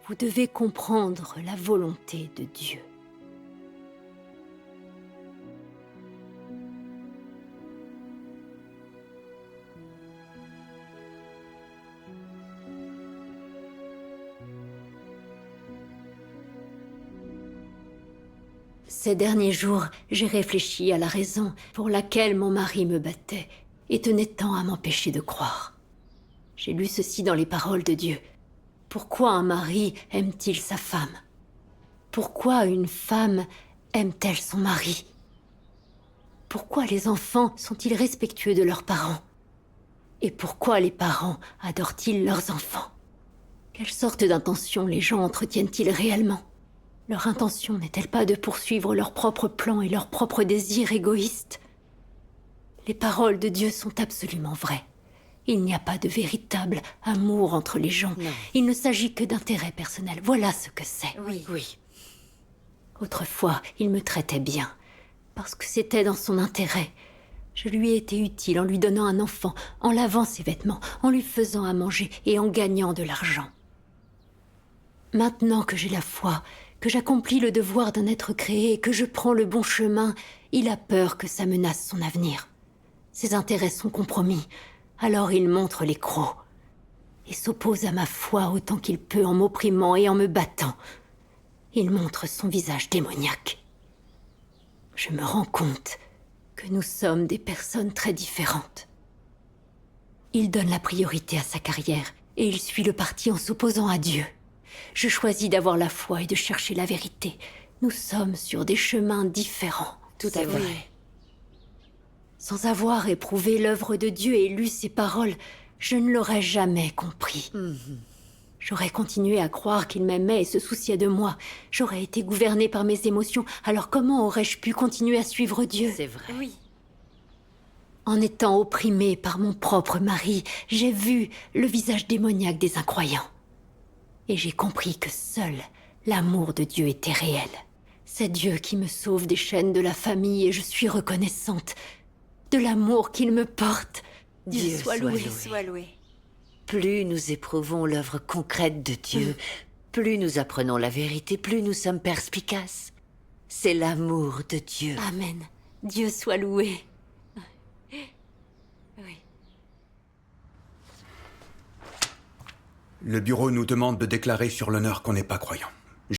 Vous devez comprendre la volonté de Dieu. Ces derniers jours, j'ai réfléchi à la raison pour laquelle mon mari me battait et tenait tant à m'empêcher de croire. J'ai lu ceci dans les paroles de Dieu. Pourquoi un mari aime-t-il sa femme? Pourquoi une femme aime-t-elle son mari? Pourquoi les enfants sont-ils respectueux de leurs parents? Et pourquoi les parents adorent-ils leurs enfants? Quelle sorte d'intention les gens entretiennent-ils réellement? Leur intention n'est-elle pas de poursuivre leurs propres plans et leurs propres désirs égoïstes? Les paroles de Dieu sont absolument vraies. Il n'y a pas de véritable amour entre les gens. Non. Il ne s'agit que d'intérêt personnel. Voilà ce que c'est. Oui. Autrefois, il me traitait bien, parce que c'était dans son intérêt. Je lui ai été utile en lui donnant un enfant, en lavant ses vêtements, en lui faisant à manger et en gagnant de l'argent. Maintenant que j'ai la foi, que j'accomplis le devoir d'un être créé et que je prends le bon chemin, il a peur que ça menace son avenir. Ses intérêts sont compromis, alors il montre les crocs et s'oppose à ma foi autant qu'il peut en m'opprimant et en me battant. Il montre son visage démoniaque. Je me rends compte que nous sommes des personnes très différentes. Il donne la priorité à sa carrière et il suit le parti en s'opposant à Dieu. Je choisis d'avoir la foi et de chercher la vérité. Nous sommes sur des chemins différents. Tout à fait. Sans avoir éprouvé l'œuvre de Dieu et lu ses paroles, je ne l'aurais jamais compris. J'aurais continué à croire qu'il m'aimait et se souciait de moi. J'aurais été gouvernée par mes émotions, alors comment aurais-je pu continuer à suivre Dieu? C'est vrai. Oui. En étant opprimée par mon propre mari, j'ai vu le visage démoniaque des incroyants. Et j'ai compris que seul l'amour de Dieu était réel. C'est Dieu qui me sauve des chaînes de la famille et je suis reconnaissante de l'amour qu'il me porte. Dieu soit loué. Sois loué. Plus nous éprouvons l'œuvre concrète de Dieu, plus nous apprenons la vérité, plus nous sommes perspicaces. C'est l'amour de Dieu. Amen. Dieu soit loué. Oui. Le bureau nous demande de déclarer sur l'honneur qu'on n'est pas croyant.